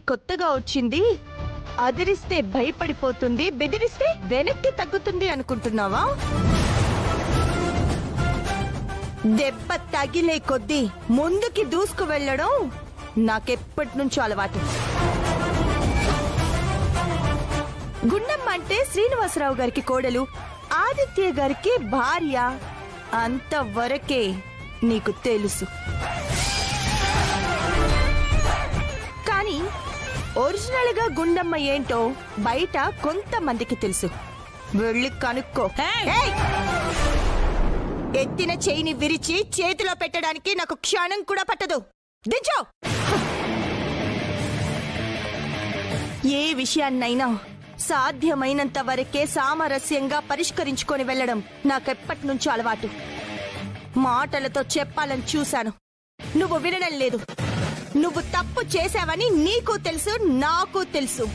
కొత్తగా వచ్చింది, అదిరిస్తే భయపడిపోతుంది, బెదిరిస్తే వెనక్కి తగ్గుతుంది అనుకుంటున్నావా? దెబ్బ తగిలే కొద్దీ ముందుకి దూసుకు వెళ్ళడం నాకెప్పటి నుంచో అలవాటు. గుండమ్మ అంటే శ్రీనివాసరావు గారికి కోడలు, ఆదిత్య గారికి భార్య. అంతవరకే నీకు తెలుసు. కానీ ఒరిజినల్ గా గుండమ్మ ఏంటో బయట కొంతమందికి తెలుసు. వెళ్ళి కనుక్కో. ఎత్తిన చేయిని విరిచి చేతిలో పెట్టడానికి నాకు క్షణం కూడా పట్టదు. దించో. ఏ విషయాన్నైనా సాధ్యమైనంత వరకే సామరస్యంగా పరిష్కరించుకొని వెళ్లడం నాకెప్పటి నుంచో అలవాటు. మాటలతో చెప్పాలని చూశాను, నువ్వు వినడం లేదు. నువ్వు తప్పు చేశావని నీకు తెలుసు, నాకు తెలుసు.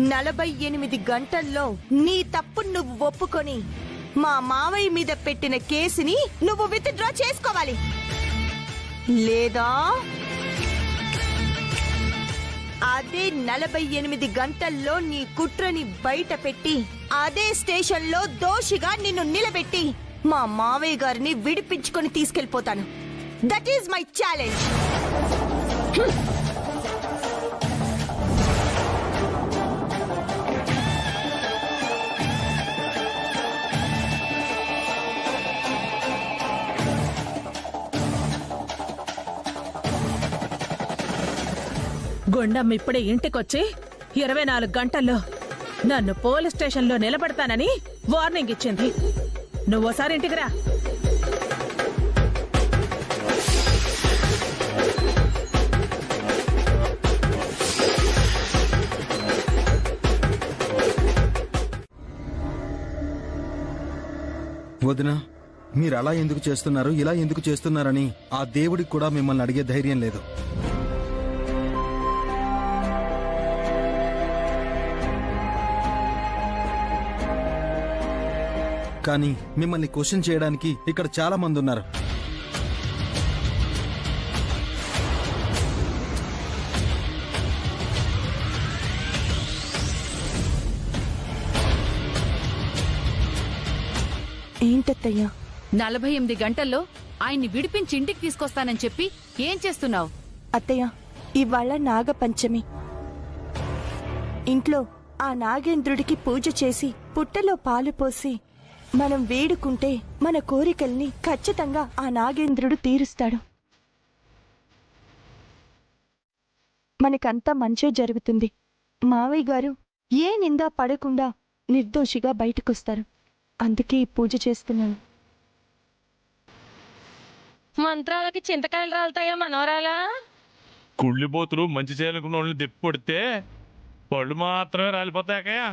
48 గంటల్లో నీ తప్పు నువ్వు ఒప్పుకొని మా మావయ్య మీద పెట్టిన కేసుని నువ్వు విత్డ్రా చేసుకోవాలి. లేదా అదే 48 గంటల్లో నీ కుట్రని బయట పెట్టి అదే స్టేషన్లో దోషిగా నిన్ను నిలబెట్టి మా మావయ్య గారిని విడిపించుకొని తీసుకెళ్లిపోతాను. That is my challenge. Gundamma ఇప్పుడే ఇంటికొచ్చి 24 గంటల్లో నన్ను పోలీస్ స్టేషన్లో నిలబెడతానని వార్నింగ్ ఇచ్చింది. నువ్వోసారి ఇంటికి రా. వదినా, మీరు అలా ఎందుకు చేస్తున్నారు, ఇలా ఎందుకు చేస్తున్నారని ఆ దేవుడికి కూడా మిమ్మల్ని అడిగే ధైర్యం లేదు. కానీ మిమ్మల్ని క్వశ్చన్ చేయడానికి ఇక్కడ చాలా మంది ఉన్నారు. ఏంటత్తయ్యా? 48 గంటల్లో ఆయన్ని విడిపించి ఇంటికి తీసుకొస్తానని చెప్పి ఏం చేస్తున్నావు? అత్తయ్య, ఇవాళ నాగపంచమి. ఇంట్లో ఆ నాగేంద్రుడికి పూజ చేసి పుట్టలో పాలు పోసి మనం వేడుకుంటే మన కోరికల్ని ఖచ్చితంగా ఆ నాగేంద్రుడు తీరుస్తాడు. మనకంతా మంచే జరుగుతుంది. మావయ్య గారు ఏ నిందా పడకుండా నిర్దోషిగా బయటకొస్తారు. అందుకే ఈ పూజ చేస్తున్నాను. మంత్రాలకి చింతకాయలు రాలుతాయా మనోరాలా? కుళ్ళిపోతులు మంచి చేయాలనుకున్న వాళ్ళని దెప్పి కొడితే పళ్ళు మాత్రమే రాలిపోతాయా?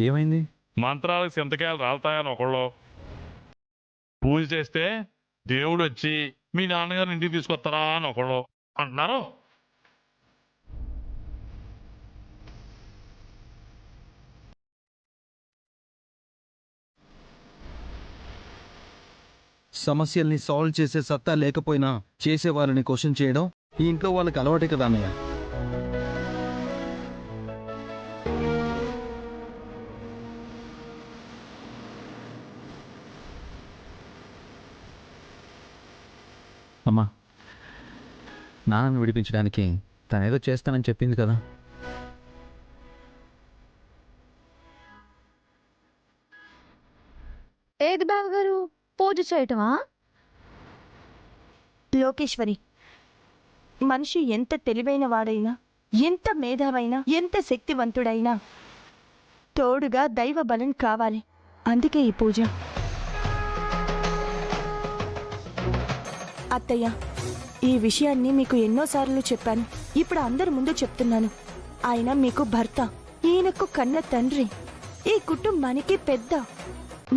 ఏమైంది? మంత్రాలకు చింతకాయలు రాలుతాయని ఒకళ్ళు, పూజ చేస్తే దేవుడు వచ్చి మీ నాన్నగారు ఇంటికి తీసుకొస్తారా అని ఒకళ్ళు అంటున్నారు. సమస్యల్ని సాల్వ్ చేసే సత్తా లేకపోయినా చేసే వాళ్ళని క్వశ్చన్ చేయడం ఈ ఇంట్లో వాళ్ళకి అలవాటే కదా అన్నయ్య. అమ్మా, నాన్నను విడిపించడానికి తనేదో చేస్తానని చెప్పింది కదా. ఏది బావగారు, పూజ చేయటమా? లోకేశ్వరి, మనిషి ఎంత తెలివైన వాడైనా, ఎంత మేధావైనా, ఎంత శక్తివంతుడైనా తోడుగా దైవ బలం కావాలి. అందుకే ఈ పూజ. అత్తయ్య, ఈ విషయాన్ని మీకు ఎన్నోసార్లు చెప్పాను. ఇప్పుడు అందరి ముందు చెప్తున్నాను. ఆయన మీకు భర్త, ఈయనకు కన్న తండ్రి, ఈ కుటుంబానికి పెద్ద.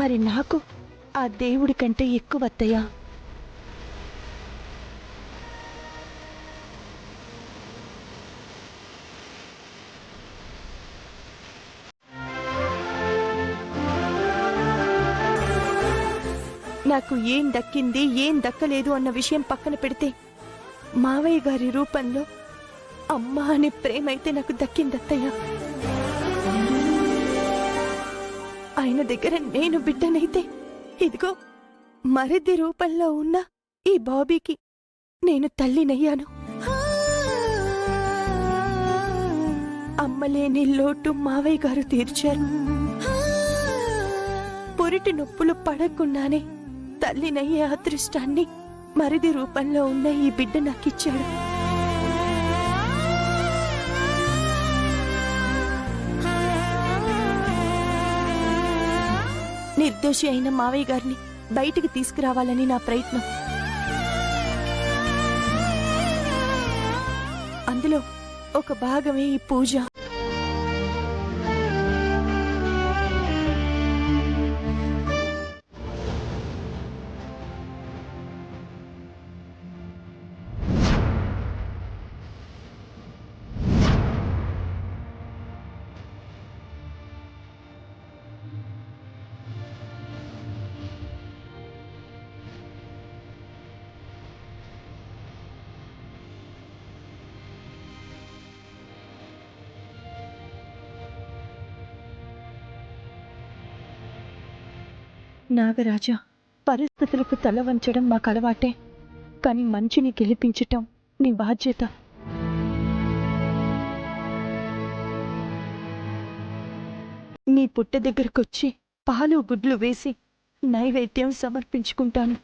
మరి నాకు ఆ దేవుడి కంటే ఎక్కువ అత్తయ్య. నాకు ఏం దక్కింది ఏం దక్కలేదు అన్న విషయం పక్కన పెడితే మావయ్య గారి రూపంలో అమ్మ అనే ప్రేమ అయితే నాకు దక్కిందత్తయ్య. ఆయన దగ్గర నేను బిడ్డనైతే ఇదిగో మరిది రూపంలో ఉన్న ఈ బాబీకి నేను తల్లినయ్యాను. అమ్మలేని లోటు మావయ్య గారు తీర్చారు. పొరిటి నొప్పులు పడకుండానే తల్లినయ్యే అదృష్టాన్ని మరిది రూపంలో ఉన్న ఈ బిడ్డ నాకిచ్చాడు. నిర్దోషి అయిన మావయ్య గారిని బయటికి తీసుకురావాలని నా ప్రయత్నం. అందులో ఒక భాగమే ఈ పూజ. నాగరాజా, పరిస్థితులకు తల వంచడం మాకు అలవాటే, కానీ మంచిని గెలిపించటం నీ బాధ్యత. నీ పుట్ట దగ్గరకొచ్చి పాలు గుడ్లు వేసి నైవేద్యం సమర్పించుకుంటాను.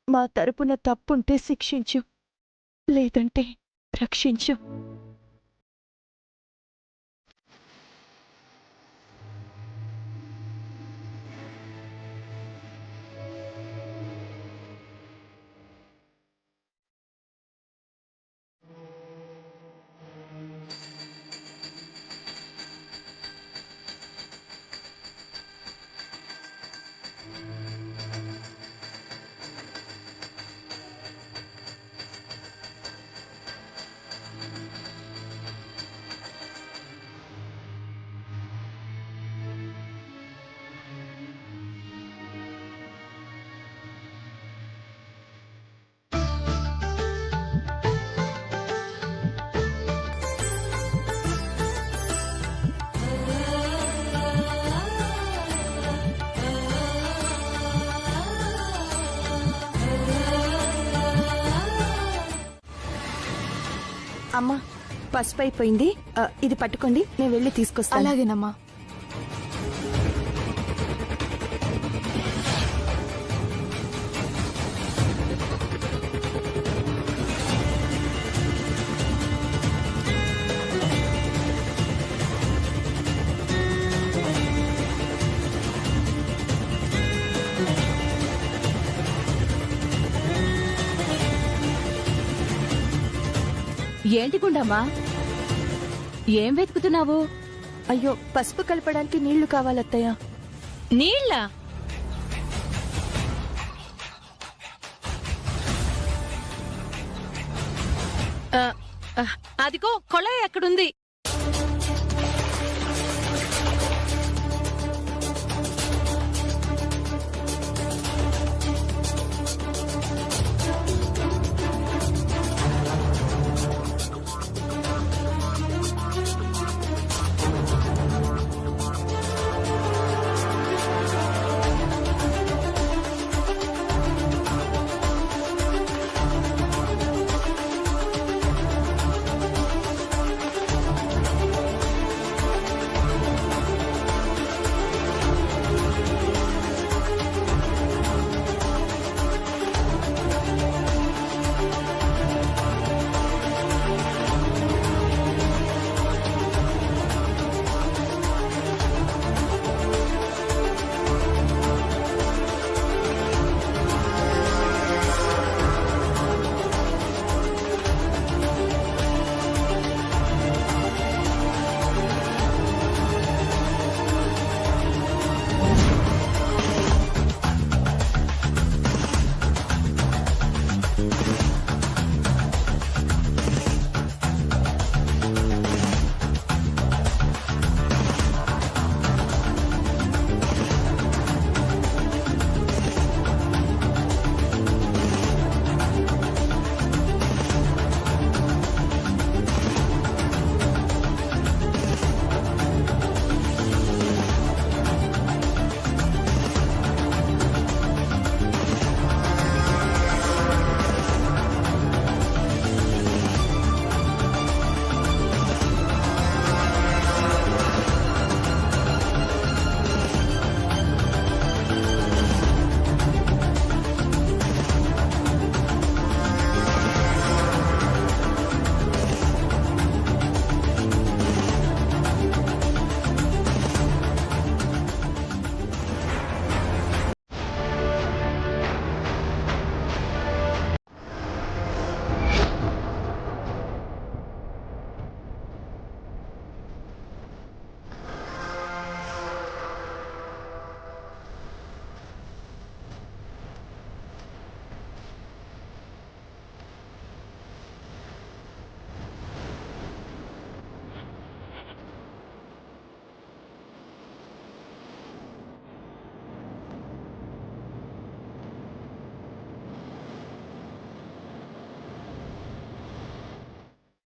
మా తరపున తప్పుంటే శిక్షించు, లేదంటే రక్షించు. అమ్మా, పసుపు అయిపోయింది. ఇది పట్టుకోండి, నేను వెళ్ళి తీసుకొస్తాను. అలాగేనమ్మా. ఏంటి గుండమ్మా, ఏం వెతుకుతున్నావు? అయ్యో, పసుపు కలపడానికి నీళ్లు కావాలత్తయ్య. నీళ్ళ అదిగో కొళాయి ఎక్కడుంది?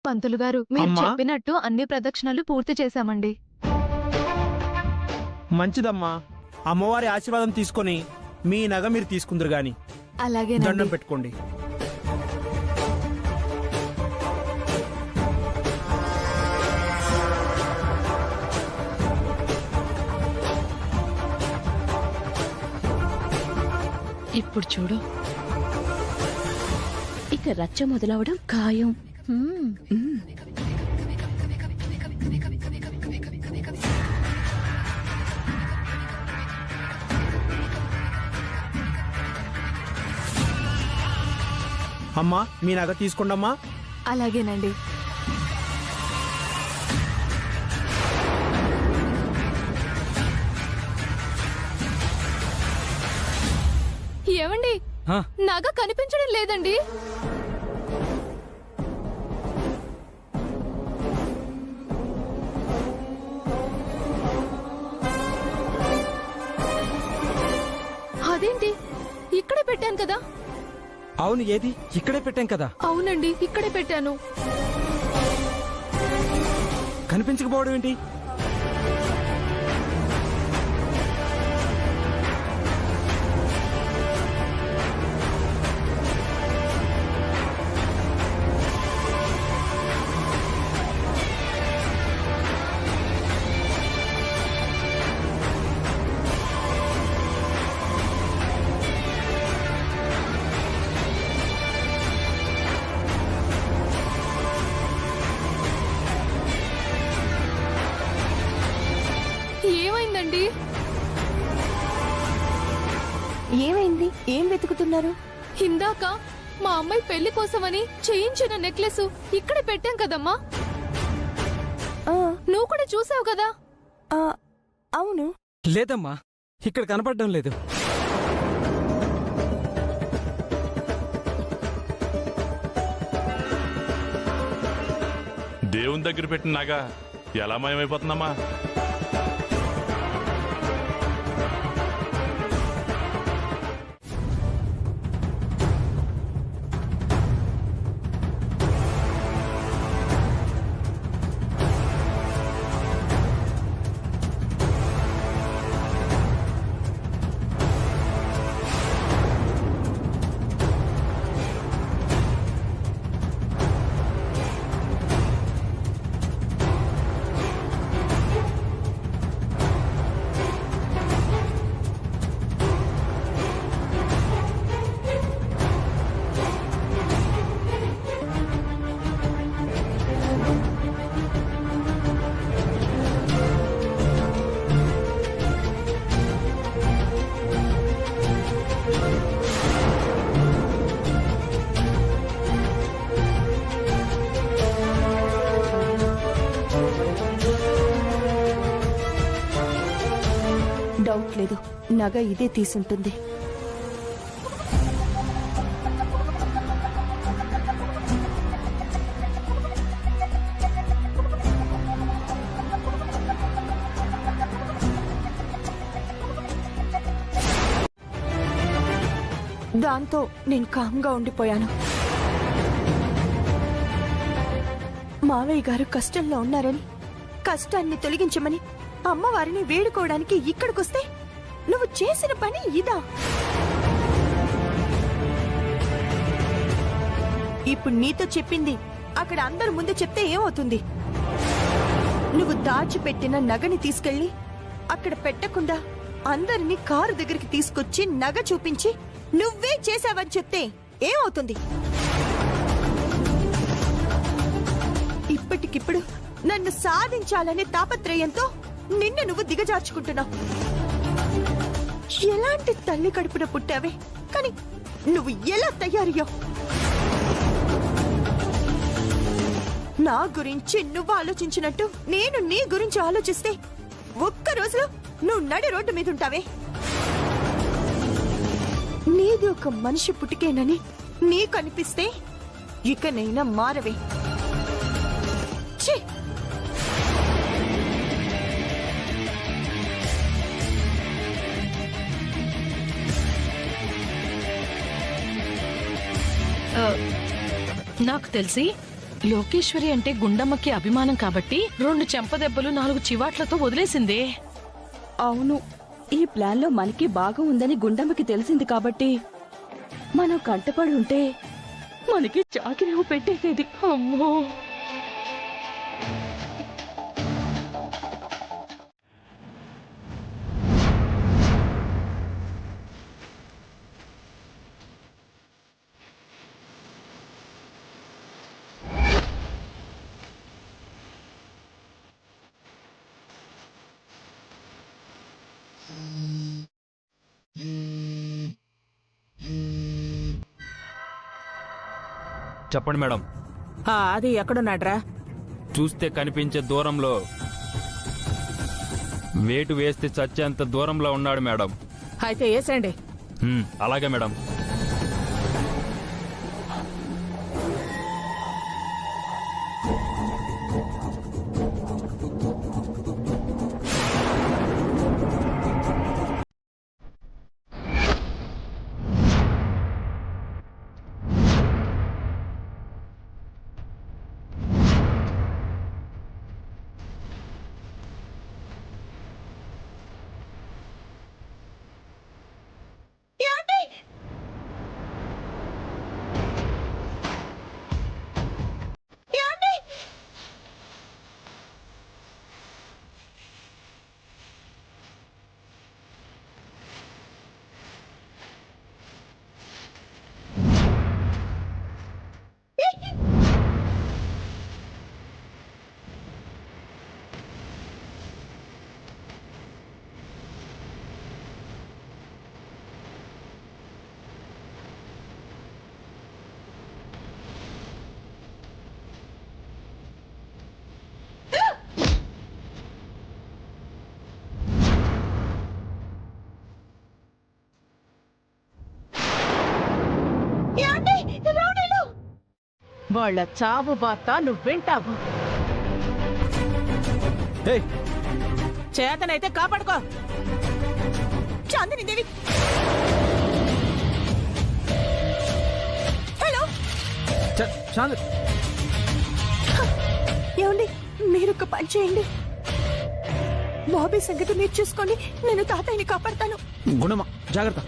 పంతులు గారు మీరు అమ్మా? చెప్పినట్టు అన్ని ప్రదక్షిణలు పూర్తి చేశామండి. మంచిదమ్మా. అమ్మవారి ఆశీర్వాదం తీసుకొని మీ నగ మీరు తీసుకుందరు గాని అలాగే దండం పెట్టుకోండి. ఇప్పుడు చూడు, ఇక రచ్చ మొదలవడం ఖాయం. అమ్మా మీ నగ తీసుకోండమ్మా. అలాగేనండి. ఏమండి, నగ కనిపించడం లేదండి. అదేంటి, ఇక్కడే పెట్టాను కదా. అవును, ఏది ఇక్కడే పెట్టాం కదా. అవునండి, ఇక్కడే పెట్టాను. కనిపించకపోవడం ఏంటి? ఏమైందండి? ఏమైంది? ఏం వెతుకుతున్నారు? ఇందాక మా అమ్మాయి పెళ్లి కోసమని చేయించిన నెక్లెస్ ఇక్కడే పెట్టాం కదమ్మా. ఆ, నువ్వు కూడా చూసావు కదా. ఆ, అవును. లేదమ్మా, ఇక్కడ కనపడడం లేదు. దేవుని దగ్గర పెట్టిన నగ ఎలా మాయమైపోతుందమ్మా? డౌట్ లేదు, నగ ఇదే తీసుంటుంది. దాంతో నేను కామ్గా ఉండిపోయాను. మావయ్య గారు కష్టంలో ఉన్నారని, కష్టాన్ని తొలగించమని అమ్మవారిని వేడుకోవడానికి ఇక్కడికొస్తే నువ్వు చేసిన పని ఇదా? ఇప్పుడు నీతో చెప్పింది అక్కడ అందరి ముందు చెప్తే ఏమవుతుంది? నువ్వు దాచిపెట్టిన నగని తీసుకెళ్లి అక్కడ పెట్టకుండా అందరినీ కారు దగ్గరికి తీసుకొచ్చి నగ చూపించి నువ్వే చేశావని చెప్తే ఏమవుతుంది? ఇప్పటికిప్పుడు నన్ను సాధించాలనే తాపత్రయంతో నిన్ను నువ్వు దిగజార్చుకుంటున్నావు. ఎలాంటి తల్లి కడుపున పుట్టావే, కానీ నువ్వు ఎలా తయారయ్యావు? నా గురించి నువ్వు ఆలోచించినట్టు నేను నీ గురించి ఆలోచిస్తే ఒక్క రోజులో నువ్వు నడి రోడ్డు మీద ఉంటావే. నీది ఒక మనిషి పుట్టుకేనని నీకు అనిపిస్తే ఇకనైనా మారవే. ఛీ! నాకు తెలిసి లోకేశ్వరి అంటే గుండమ్మకి అభిమానం కాబట్టి 2 చెంపదెబ్బలు 4 చివాట్లతో వదిలేసిందే. అవును, ఈ ప్లాన్లో మనకి బాగా ఉందని గుండమ్మకి తెలిసింది కాబట్టి మనం కంటపడి ఉంటే మనకి చాకిరేవు పెట్టేసేది. అమ్మో, చెప్పండి మేడం. అది ఎక్కడున్నాడ్రా? చూస్తే కనిపించే దూరంలో, వేటు వేస్తే చచ్చేంత దూరంలో ఉన్నాడు మేడం. అయితే వేసేయండి. అలాగే మేడం. వాళ్ళ చావు వార్త నువ్వింటావు. చేతనైతే కాపాడుకో. చాందిని దేవి, హలో. ఏమండి, మీరొక పని చేయండి. బాబీ సంగతి మీరు చూసుకోండి, నేను తాతయ్యని కాపాడతాను. గుణమా, జాగ్రత్త.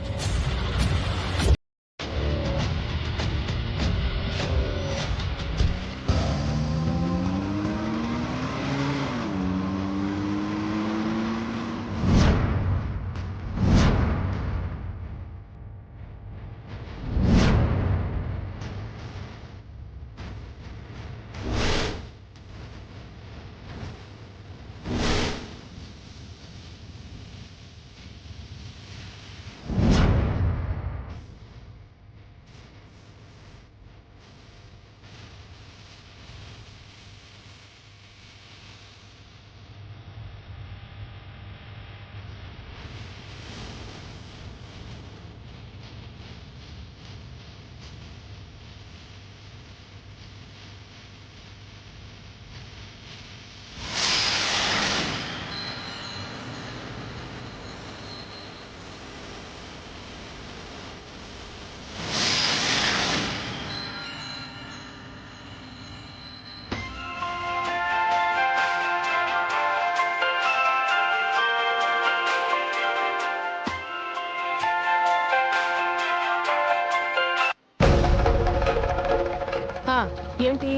ఏంటి,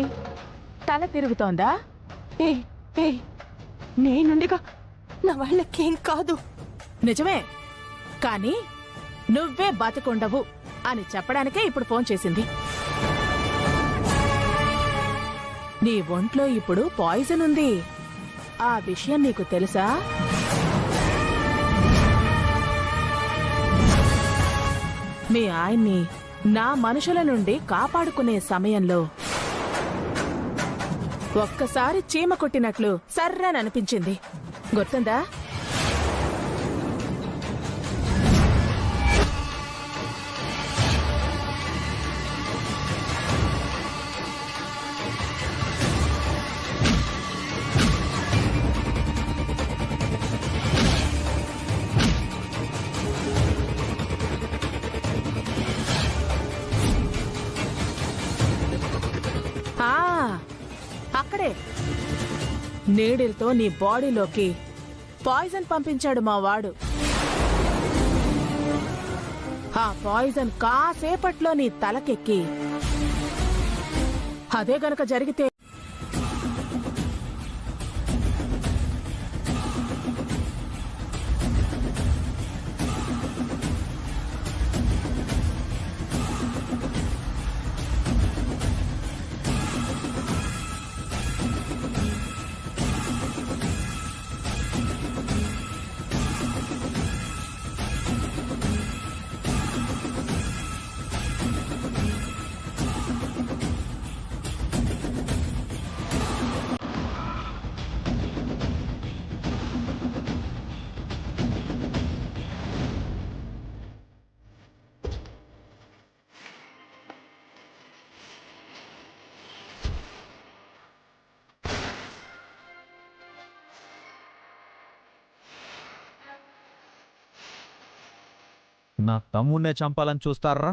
తల తిరుగుతోందా? నేనుండగా నా వాళ్ళకేం కాదు. నిజమే, కానీ నువ్వే బతికుండవు అని చెప్పడానికే ఇప్పుడు ఫోన్ చేసింది. నీ ఒంట్లో ఇప్పుడు పాయిజన్ ఉంది. ఆ విషయం నీకు తెలుసా? మీ ఆయన్ని నా మనుషుల నుండి కాపాడుకునే సమయంలో ఒక్కసారి చీమ కొట్టినట్లు సర్రననిపించింది. గుర్తుందా? నీడిల్తో నీ బాడీలోకి పాయిజన్ పంపించాడు మా వాడు. ఆ పాయిజన్ కాసేపట్లో నీ తలకెక్కి అదే గనక జరిగితే నా తమ్ముడినే చంపాలని చూస్తారా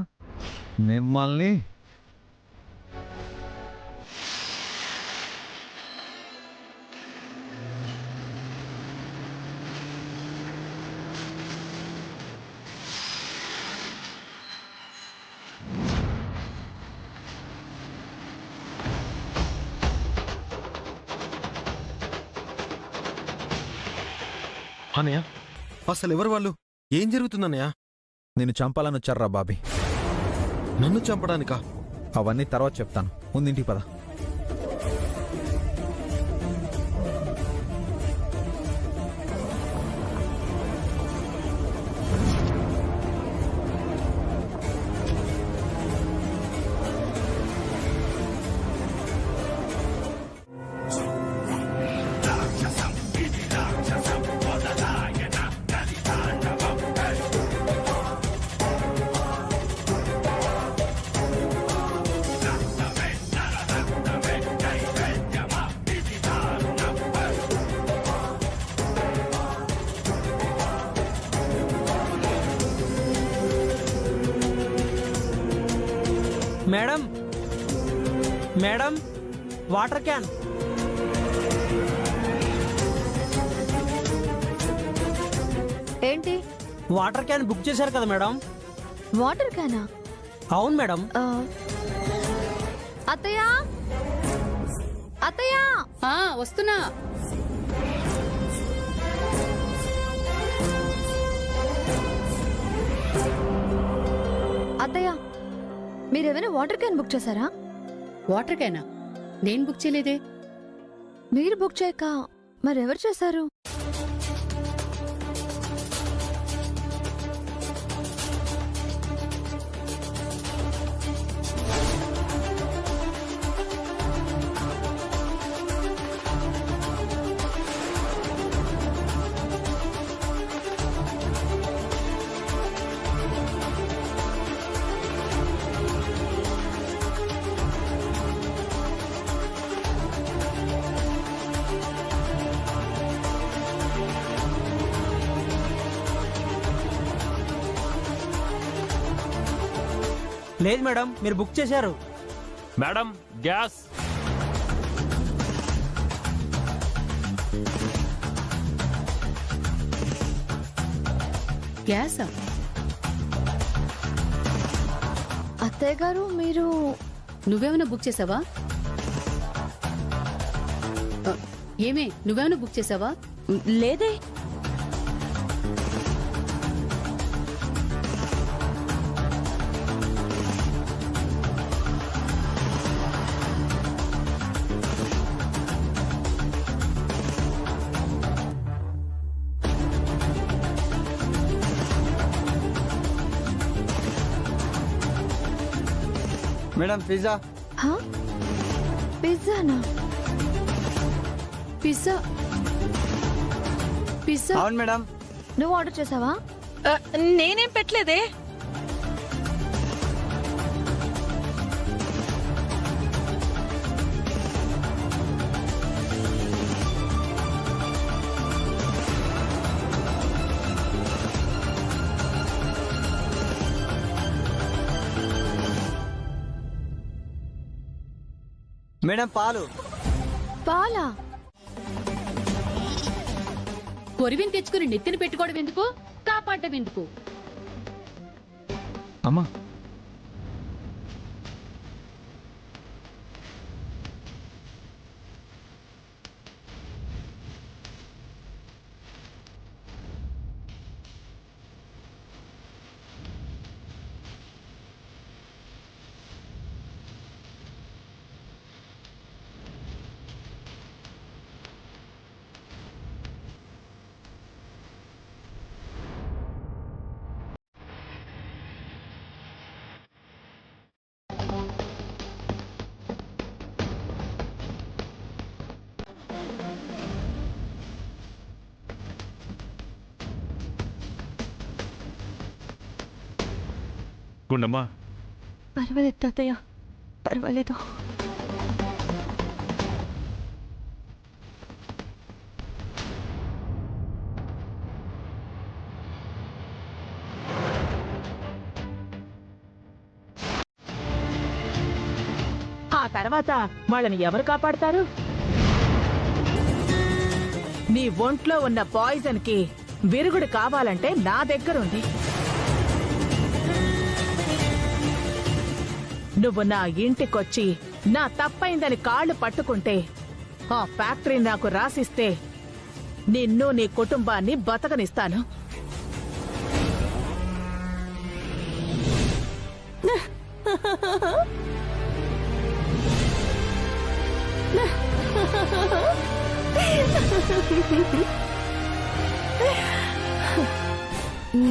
మిమ్మల్ని? అన్నయ్య, అసలు ఎవరు వాళ్ళు? ఏం జరుగుతుందన్నయ్య? నేను చంపాలని వచ్చారా బాబీ? నన్ను చంపడానికా? అవన్నీ తర్వాత చెప్తాను, ముందింటికి పద. Madam, madam, water can. ఏంటి? వాటర్ క్యాన్ బుక్ చేశారు కదా మేడం? వాటర్ క్యానా? అవును మేడం. అత్తయ్య, అత్తయ్య, వస్తున్నా. అత్తయ్య, మీరేమైనా వాటర్ క్యాన్ బుక్ చేశారా? వాటర్ క్యానా? నేను బుక్ చేయలేదే. మీరు బుక్ చేయక మరెవరు చేశారు? లేదు మేడం, మీరు బుక్ చేశారు. Madam, gas. గ్యాసా? అత్తయ్య గారు, మీరు నువ్వేమైనా బుక్ చేసావా? ఏమే, నువ్వేమైనా బుక్ చేసావా? లేదే. Madam, pizza. పిజ్జానా? పిజ్జా? పిజ్జా? అవును మేడం. నువ్వు ఆర్డర్ చేసావా? నేనేం పెట్టలేదే. మేడం, పాలు. పాలా? కొరివిని తెచ్చుకుని నెత్తిని పెట్టుకోవడం ఎందుకు, కాపాడడం ఎందుకు? అమ్మా గుండమ్మ, పర్వాలేదు తాతయ్య, పర్వాలేదు. ఆ తర్వాత వాళ్ళని ఎవరు కాపాడతారు? నీ ఒంట్లో ఉన్న పాయిజన్ కి విరుగుడు కావాలంటే నా దగ్గరుంది. నువ్వు నా ఇంటికొచ్చి నా తప్పైందని కాళ్ళు పట్టుకుంటే, ఆ ఫ్యాక్టరీ నాకు రాసిస్తే నిన్ను నీ కుటుంబాన్ని బతకనిస్తాను.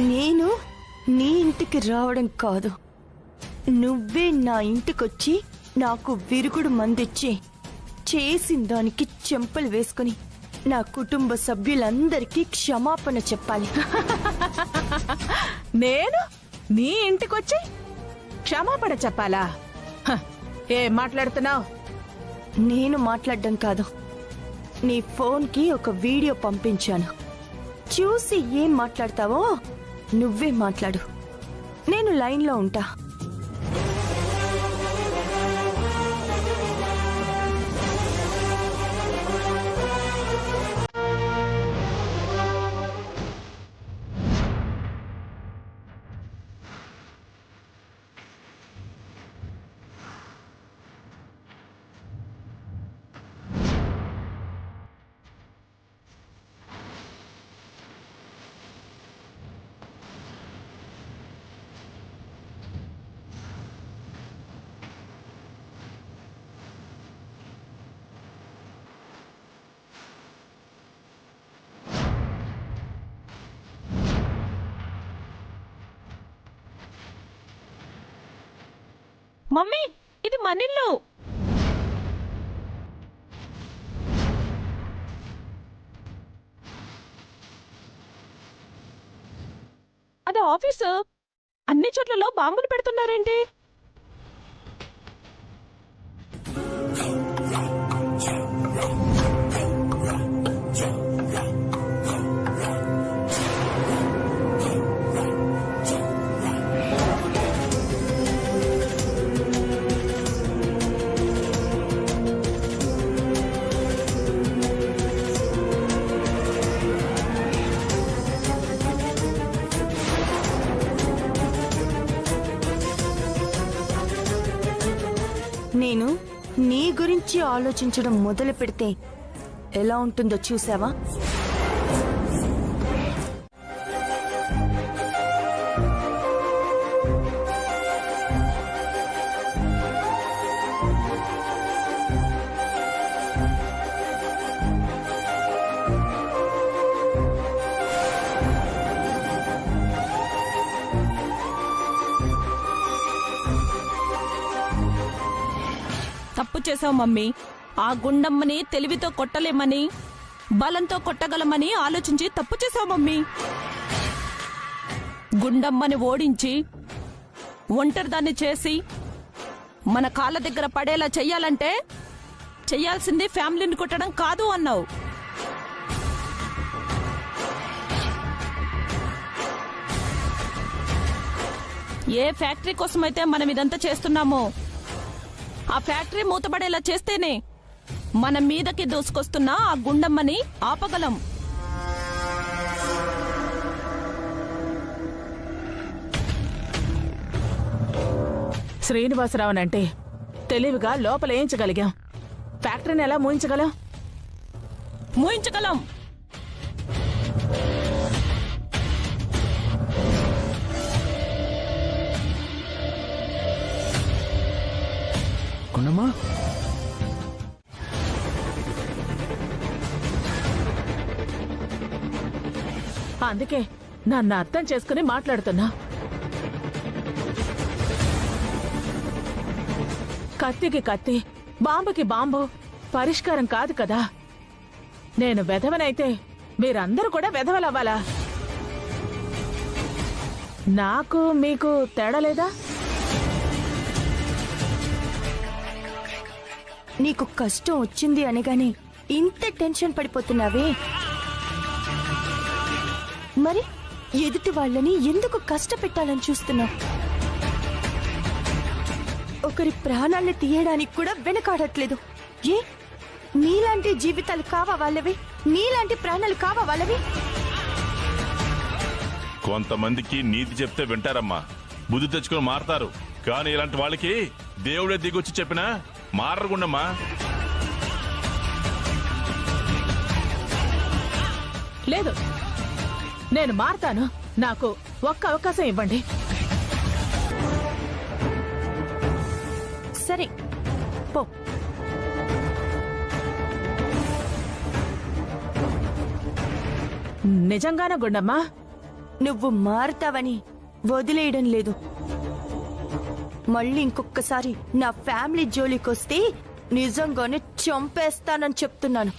నేను నీ ఇంటికి రావడం కాదు, నువ్వే నా ఇంటికొచ్చి నాకు విరుగుడు మందిచ్చి చేసిన దానికి చెంపలు వేసుకుని నా కుటుంబ సభ్యులందరికీ క్షమాపణ చెప్పాలి. నేను నీ ఇంటికొచ్చి క్షమాపణ చెప్పాలా? ఏం మాట్లాడుతున్నావు? నేను మాట్లాడడం కాదు, నీ ఫోన్కి ఒక వీడియో పంపించాను. చూసి ఏం మాట్లాడతావో నువ్వే మాట్లాడు. నేను లైన్లో ఉంటా. మమ్మీ, ఇది మనిల్లు. అది ఆఫీసు. అన్ని చోట్లలో బాంబులు పెడుతున్నారేంటి? నేను నీ గురించి ఆలోచించడం మొదలు పెడితే ఎలా ఉంటుందో చూసావా? తప్పు చేసావు మమ్మీ. ఆ గుండమ్మని తెలివితో కొట్టలేమని, బలంతో కొట్టగలమని ఆలోచించి తప్పు చేసావు మమ్మీ. గుండమ్మని ఓడించి ఒంటరిదాన్ని చేసి మన కాళ్ళ దగ్గర పడేలా చెయ్యాలంటే చెయ్యాల్సింది ఫ్యామిలీని కొట్టడం కాదు అన్నావు. ఏ ఫ్యాక్టరీ కోసమైతే మనం ఇదంతా చేస్తున్నామో ఆ ఫ్యాక్టరీ మూతపడేలా చేస్తేనే మన మీదకి దూసుకొస్తున్న ఆ గుండమ్మని ఆపగలం. శ్రీనివాసరావునంటే తెలివిగా లోపలేయించగలిగాం. ఫ్యాక్టరీని ఎలా మూయించగలం? మూయించగలం. గుండమ్మా, అందుకే నన్ను అర్థం చేసుకుని మాట్లాడుతున్నా. కత్తికి కత్తి, బాంబుకి బాంబు పరిష్కారం కాదు కదా. నేను వెధవనైతే మీరందరూ కూడా వెధవలవ్వాలా? నాకు మీకు తేడా లేదా? నీకు కష్టం వచ్చింది అనగానే ఇంత టెన్షన్ పడిపోతున్నావే, మరి ఎదుటి వాళ్ళని ఎందుకు కష్టపెట్టాలని చూస్తున్నావు? ఒకరి ప్రాణాన్ని తీయడానికి కూడా వెనకాడట్లేదు. ఏ నీలాంటి జీవితాలు కావా వాళ్ళవి? నీలాంటి ప్రాణాలు కావా వాళ్ళవి? కొంతమందికి నీతి చెప్తే వింటారమ్మా, బుద్ధి తెచ్చుకొని మారతారు. కానీ ఇలాంటి వాళ్ళకి దేవుడే దిగొచ్చి చెప్పినా మారరుగుండమ్మా. లేదు, నేను మారతాను. నాకు ఒక్క అవకాశం ఇవ్వండి. సరే పో. నిజంగానే గుండమ్మా? నువ్వు మారుతావని వదిలేయడం లేదు. మళ్ళీ ఇంకొకసారి నా ఫ్యామిలీ జోలికొస్తే నిజంగానే చంపేస్తానని చెప్తున్నాను.